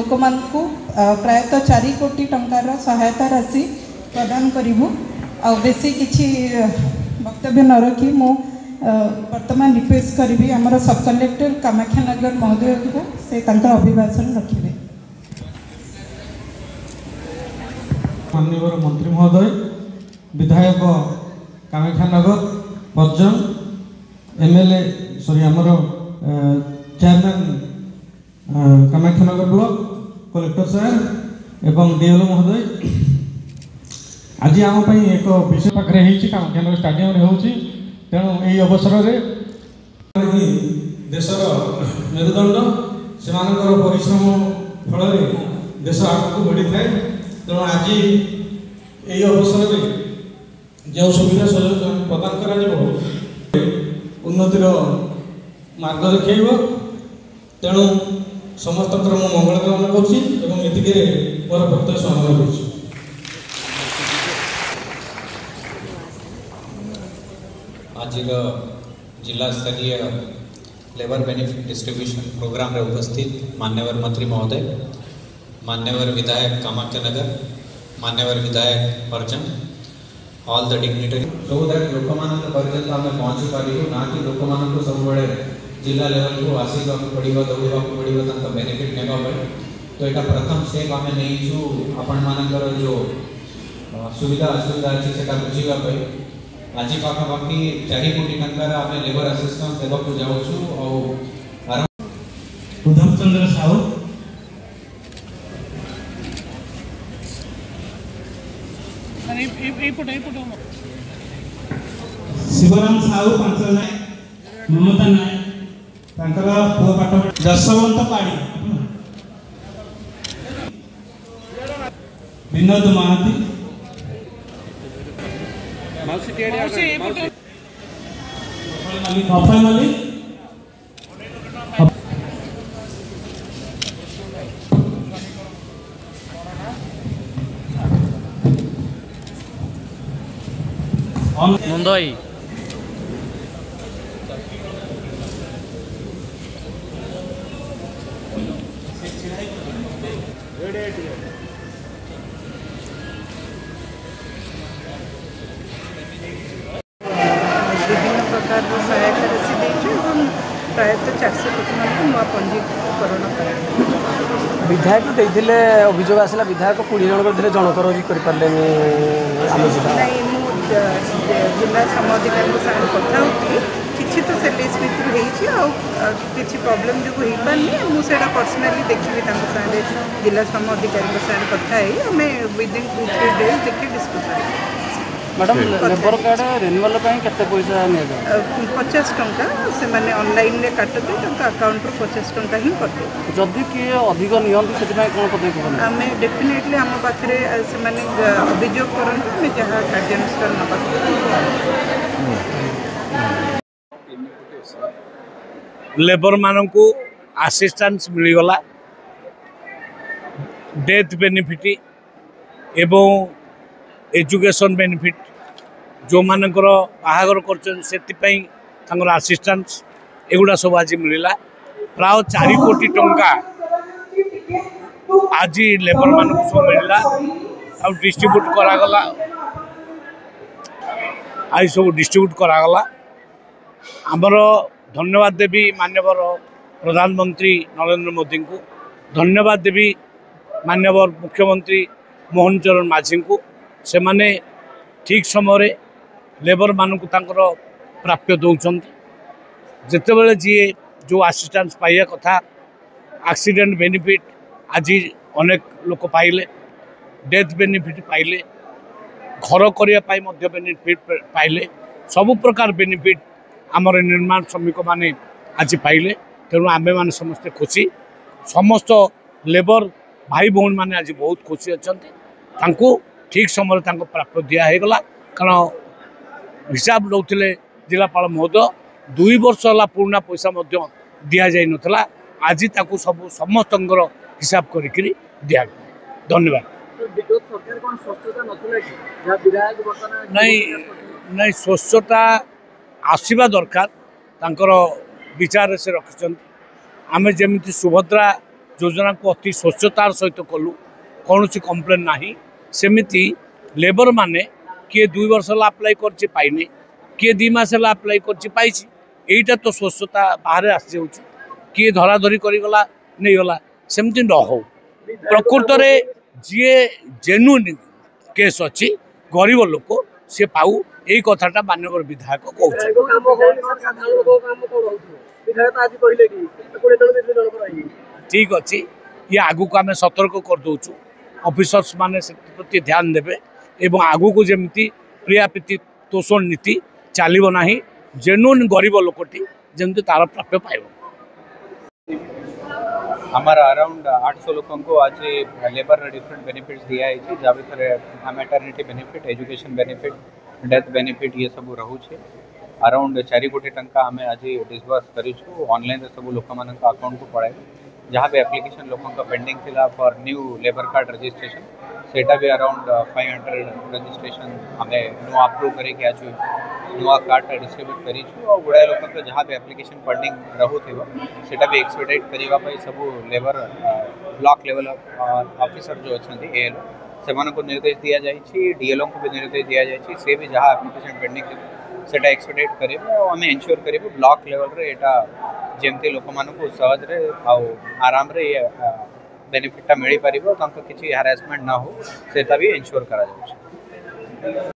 लोक मानकु प्रायतः 4 कोटी टंकार सहायता राशि प्रदान करूँ आ बेसी किछि वक्तव्य न रखी मु वर्तमान रिक्वेस्ट करी आमर सब कलेक्टर कामाख्यानगर महोदय को से अभिभाषण रखिए। माननीय मंत्री महोदय विधायक कामाख्यानगर बर्जन एमएलए सॉरी आमर चेयरमैन कामाख्यानगर ब्लॉक कलेक्टर साहेब एवं डीएलओ महोदय आज आम एक विषय पाखे कामाख्यानगर स्टाडियम होची तेणु यही अवसर में देशर मेरुदंड से परिश्रम फल देश आगे बढ़ी थाए तेणु आज यही अवसर में जो सुविधा सहयोग प्रदान कर उन्नतिर मार्ग देखा तेणु समस्त मंगल कामना कर मोर प्रत्यय समाधान कर आज जिला स्तरीय लेबर बेनिफिट डिस्ट्रीब्यूशन प्रोग्राम रे उपस्थित मान्यवर मंत्री महोदय मान्यवर विधायक कामाख्यानगर मान्यवर विधायक बर्जन all the dignitary so that लोक पर्यंत आम पहुँची पारू ना कि लोक सब जिला लेवल को आसिक पड़ो दौड़ा पड़ो बेनिफिट नेबाई तो यहाँ प्रथम स्टेप आम नहीं आपण मानकर जो सुविधा असुविधा अच्छी से बुझापी आज पाखापाखि 4 कोटी टंकार आम लेबर असिस्टेंस देवाक जाऊँ उद्धव चंद्र साहू शिवराम साहू 5 नायक ममता नायक पुओ पाठ जसवंत पाड़ी विनोद महाती अफल मलिक मुंदई विभिन्न प्रकार सहायता राशि देती प्रायतः 400 कोटी मान नुआ पंजीकरण कर विधायक देते अभियोग आसला विधायक 20 जन कर जनकर भी करें जिला समाधिकारी साथ कथा होती किसी तो से लिस्ट भितर होती प्रॉब्लम जो हो पारनी मुझे पर्सनाली देखी साथ जिला समाधिकारी साथ कथा आम विदिन 2-3 डेज देखिए discuss madam labour card renewal केते पैसा 50 टंका से माने ऑनलाइन रे काटते अकाउंट रो 50 टंका ही कटे जदि किए अधिक नियंत से कोन पदक्षेप आम डेफिनेटली आम पाखे से माने अभियोग करते आम जहाँ कार्यानुष्ठान नवा लेबर मान को असिस्टेंस मिलगला डेथ बेनिफिट एवं एजुकेशन बेनिफिट जो मानकर बाहागर कर असिस्टेंस एगुड़ा सब आज मिलला प्राय 4 कोटी टंका आज लेबर मान सब मिलला आ डिस्ट्रीब्यूट करागला आज सब डिस्ट्रीब्यूट करागला आमर धन्यवाद देवी माननीय प्रधानमंत्री नरेंद्र मोदी को धन्यवाद देवी माननीय मुख्यमंत्री मोहन चरण माझी को से माने ठीक समय लेबर मान को प्राप्य दौरान जितेबाला जी जो असिस्टेंस पाइबा कथा एक्सीडेंट बेनिफिट आज अनेक लोक पाइले डेथ बेनिफिट पाइले घर करने बेनिफिट पाइले सबु प्रकार बेनिफिट आमर निर्माण श्रमिक माने आज पाइले तेणु आमे माने समस्ते खुशी समस्त लेबर भाई भौणी माने आज बहुत खुशी अच्छा ठीक समय प्राप्त दिगला कारण हिसाब रोते जिलापाल महोदय 2 वर्ष है पुराना पैसा दि जा नाला आज सब समस्त हिसाब कर दिया धन्यवाद। नहीं नहीं स्वच्छता आसवा दरकार विचार से रखिंट आम जमी सुभद्रा योजना को अति स्वच्छतार सहित कलु कौन कंप्लेन ना सेमती लेबर माने किए 2 वर्ष अप्लाई कर पाइने किए 2 मास अप्लाई कर तो स्वच्छता बाहर आसी जाऊँ किए धराधरी करगला नहीं गला सेमती न हो प्रकृत में जी जेन्युइन केस अच्छी गरीब लोक सी पाऊ यही कथाटा माननीय विधायक ठीक अच्छे ये आगू को आम सतर्क करदे ऑफिसर्स माने प्रति ध्यान देवे एवं आगू को जमी प्रियाप्रीति तोषण नीति चलो ना जेन्युइन गरीब लोकटी जमी तार प्राप्य पाइब हमारा अराउंड 800 लोगों को आज लेबर डिफरेंट बेनिफिट्स दिया है जहाँ भर maternity benefit education benefit death benefit ये सब रोचे अराउंड 4 कोटी टंका आम आज डिसबर्स करूँ ऑनलाइन सब लोक अकाउंट को पड़ाए जहाँ भी एप्लिकेशन लोगों का पेंडिंग थिला for new labour card registration सेटा भी अराउंड 500 रजिस्ट्रेशन हमें नुआ अप्रूव करके आज नुआ कार्ड डिस्ट्रीब्यूट करूँ और गुड़ाए लोक जहाँ भी एप्लिकेशन पेंडिंग रोथे सेटा भी एक्सपेडाइट करने सब लेबर ब्लॉक लेवल ऑफिसर जो अच्छा एएल से निर्देश दि जाए डीएलओ को भी निर्देश दि जाए सी भी जहाँ एप्लिकेशन पेंडिंग सेटा एक्सपेडाइट करेंगे और आम एनश्योर करूँ ब्लॉक लेवल रे एटा जमती लोक मानू सहजरे आराम रे बेनिफिटा मिल पार किसी हारासमेंट ना हो सेटा भी एनश्योर करा जाउछि।